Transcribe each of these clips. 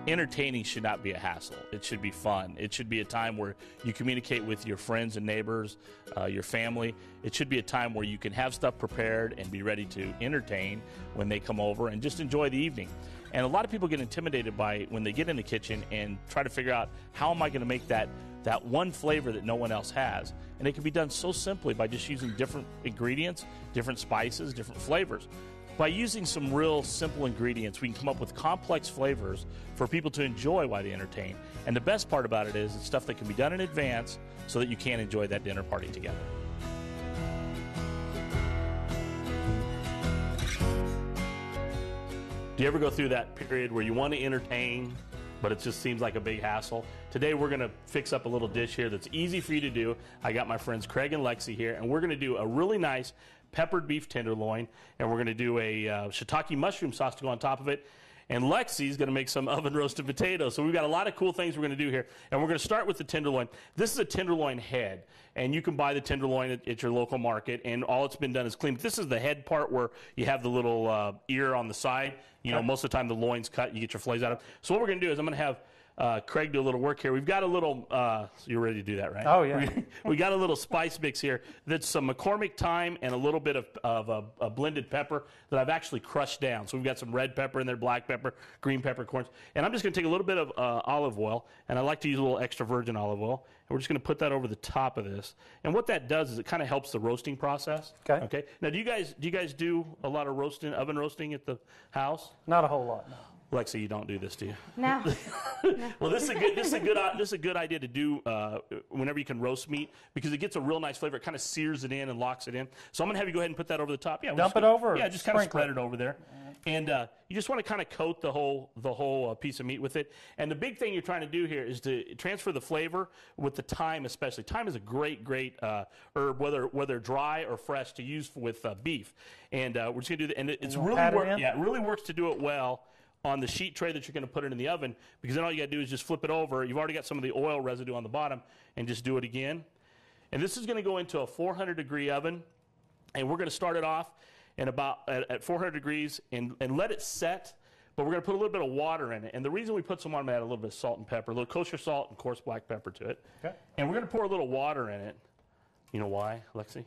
entertaining should not be a hassle. It should be fun. It should be a time where you communicate with your friends and neighbors, your family. It should be a time where you can have stuff prepared and be ready to entertain when they come over and just enjoy the evening. And a lot of people get intimidated by when they get in the kitchen and try to figure out, how am I going to make that one flavor that no one else has? And it can be done so simply by just using different ingredients, different spices, different flavors. By using some real simple ingredients, we can come up with complex flavors for people to enjoy while they entertain. And the best part about it is it's stuff that can be done in advance so that you can enjoy that dinner party together. Do you ever go through that period where you want to entertain, but it just seems like a big hassle? Today we're going to fix up a little dish here that's easy for you to do. I got my friends Craig and Lexi here, and we're going to do a really nice peppered beef tenderloin, and we're going to do a shiitake mushroom sauce to go on top of it. And Lexi's going to make some oven roasted potatoes. So we've got a lot of cool things we're going to do here. And we're going to start with the tenderloin. This is a tenderloin head. And you can buy the tenderloin at your local market. And all it's been done is cleaned. This is the head part where you have the little ear on the side. You know, most of the time the loin's cut. You get your fillets out of it. So what we're going to do is I'm going to have Craig do a little work here. We've got a little, so you're ready to do that, right? Oh, yeah. We got a little spice mix here. That's some McCormick thyme and a little bit of a blended pepper that I've actually crushed down. So we've got some red pepper in there, black pepper, green peppercorns. And I'm just going to take a little bit of olive oil, and I like to use a little extra virgin olive oil. And we're just going to put that over the top of this. And what that does is it kind of helps the roasting process. Okay. Now, do you guys do a lot of roasting, oven roasting at the house? Not a whole lot, no. Lexi, you don't do this, do you? No. Well, this is a good idea to do whenever you can roast meat, because it gets a real nice flavor. It kind of sears it in and locks it in. So I'm going to have you go ahead and put that over the top. Yeah, dump it over. Yeah, just kind of spread it over there. And you just want to kind of coat the whole piece of meat with it. And the big thing you're trying to do here is to transfer the flavor with the thyme, especially. Thyme is a great herb, whether dry or fresh, to use with beef. And we're just going to do that. And it really works to do it well on the sheet tray that you're going to put it in the oven, because then all you got to do is just flip it over. You've already got some of the oil residue on the bottom, and just do it again. And this is going to go into a 400-degree oven, and we're going to start it off at 400 degrees and let it set. But we're going to put a little bit of water in it. And the reason we put some on, add a little bit of salt and pepper, a little kosher salt and coarse black pepper to it. Okay. And we're going to pour a little water in it. You know why, Lexi?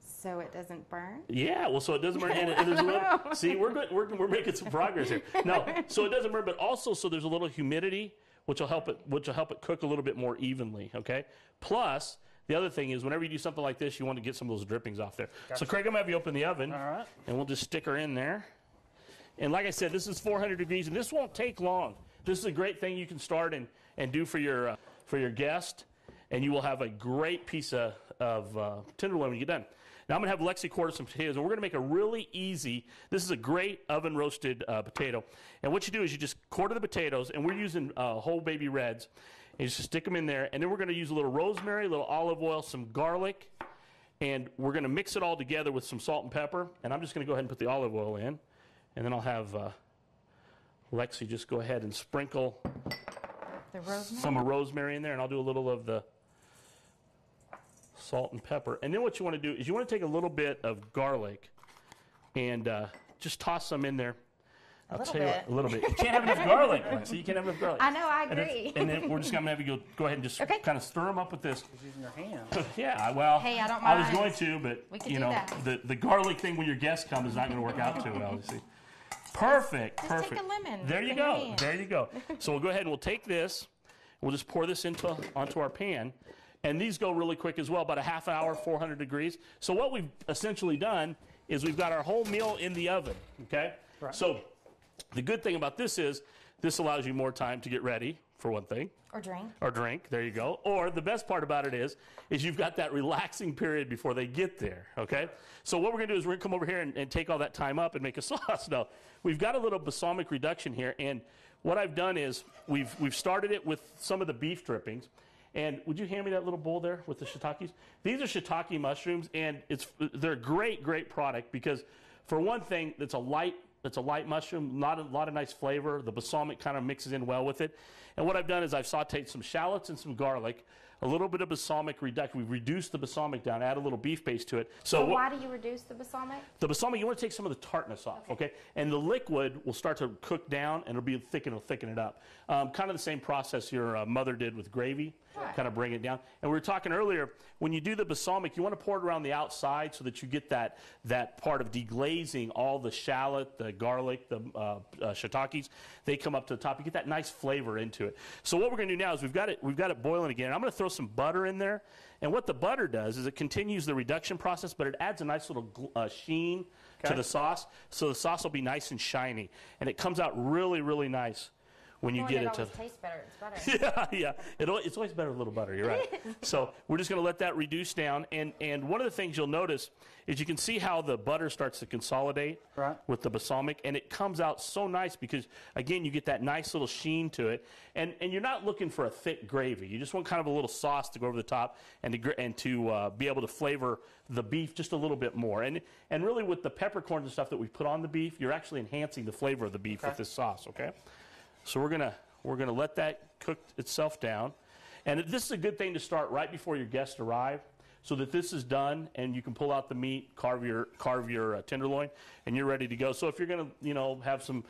So it doesn't burn? Yeah, well, so it doesn't burn. And there's a little, see, we're good. We're making some progress here. No, so it doesn't burn, but also so there's a little humidity, which will help it cook a little bit more evenly. Okay. Plus, the other thing is, whenever you do something like this, you want to get some of those drippings off there. Gotcha. So Craig, I'm gonna have you open the oven. All right. And we'll just stick her in there. And like I said, this is 400 degrees, and this won't take long. This is a great thing you can start and do for your guest, and you will have a great piece of tenderloin when you get done. Now I'm going to have Lexi quarter some potatoes, and we're going to make a really easy, this is a great oven-roasted potato. And what you do is you just quarter the potatoes, and we're using whole baby reds, and you just stick them in there. And then we're going to use a little rosemary, a little olive oil, some garlic, and we're going to mix it all together with some salt and pepper. And I'm just going to go ahead and put the olive oil in, and then I'll have Lexi just go ahead and sprinkle some rosemary in there, and I'll do a little of the salt and pepper. And then what you want to do is you want to take a little bit of garlic and just toss some in there. A little bit. You can't have enough garlic, Lexi. You can't have enough garlic. I know, I agree. And then we're just going to have you go ahead and just kind of stir them up with this. Just using your hand. Yeah, well, hey, I don't mind. I was going to, but you know, the garlic thing when your guests come is not going to work out too well, you see. Perfect. Just take a lemon. There you go. There you go. So we'll go ahead and we'll take this. We'll just pour this onto our pan. And these go really quick as well, about a half hour, 400 degrees. So what we've essentially done is we've got our whole meal in the oven, okay? Right. So the good thing about this is this allows you more time to get ready, for one thing. Or drink, there you go. Or the best part about it is you've got that relaxing period before they get there, okay? So what we're going to do is we're going to come over here and take all that time up and make a sauce. Now, we've got a little balsamic reduction here, and what I've done is we've started it with some of the beef drippings. And would you hand me that little bowl there with the shiitakes? These are shiitake mushrooms, and they're a great product because, for one thing, it's a light mushroom, not a lot of nice flavor. The balsamic kind of mixes in well with it. And what I've done is I've sautéed some shallots and some garlic a little bit of balsamic reduction. We've reduced the balsamic down, add a little beef paste to it. So why do you reduce the balsamic? The balsamic, you want to take some of the tartness off, okay? And the liquid will start to cook down, and it'll thicken it up. Kind of the same process your mother did with gravy, kind of bring it down. And we were talking earlier, when you do the balsamic, you want to pour it around the outside so that you get that part of deglazing all the shallot, the garlic, the shiitakes. They come up to the top. You get that nice flavor into it. So what we're going to do now is we've got it boiling again. I'm going to throw some butter in there. And what the butter does is it continues the reduction process, but it adds a nice little sheen to the sauce. So the sauce will be nice and shiny. And it comes out really, really nice when you get it to. It always tastes better. It's butter. Yeah. It's always better with a little butter. You're right. So we're just going to let that reduce down. And one of the things you'll notice is you can see how the butter starts to consolidate with the balsamic, and it comes out so nice because, again, you get that nice little sheen to it. And you're not looking for a thick gravy. You just want kind of a little sauce to go over the top and to be able to flavor the beef just a little bit more. And really with the peppercorns and stuff that we put on the beef, you're actually enhancing the flavor of the beef with this sauce, okay? So we're gonna let that cook itself down, and this is a good thing to start right before your guests arrive, so that this is done and you can pull out the meat, carve your tenderloin, and you're ready to go. So if you're gonna have some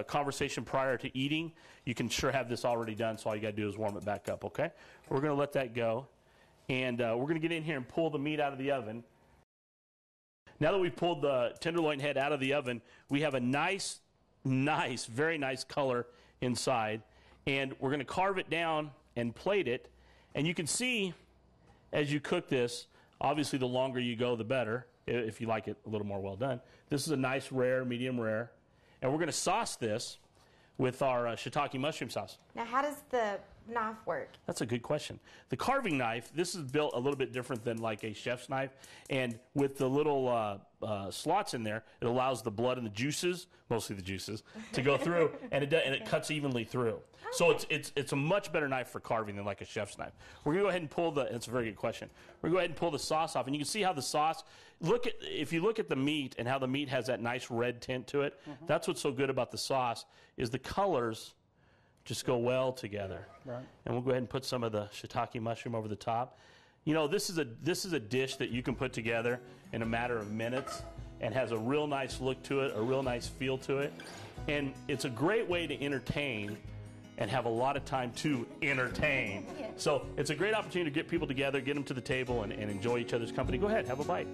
conversation prior to eating, you can sure have this already done. So all you gotta do is warm it back up. Okay, we're gonna let that go, and we're gonna get in here and pull the meat out of the oven. Now that we've pulled the tenderloin head out of the oven, we have a nice, very nice color inside, and we're going to carve it down and plate it. And you can see as you cook this, obviously the longer you go the better, if you like it a little more well done. This is a nice rare, medium rare, and we're going to sauce this with our shiitake mushroom sauce. Now, how does the knife work? That's a good question. The carving knife, this is built a little bit different than like a chef's knife, and with the little slots in there, it allows the blood and the juices, mostly the juices, to go through, and it cuts evenly through. So it's a much better knife for carving than like a chef's knife. We're gonna go ahead and pull that's a very good question. We're gonna go ahead and pull the sauce off, and you can see how the sauce, if you look at the meat and how the meat has that nice red tint to it, that's what's so good about the sauce, is the colors just go well together. Right. And we'll go ahead and put some of the shiitake mushroom over the top. You know, this is a dish that you can put together in a matter of minutes and has a real nice look to it, a real nice feel to it. And it's a great way to entertain and have a lot of time to entertain. So it's a great opportunity to get people together, get them to the table, and enjoy each other's company. Go ahead, have a bite.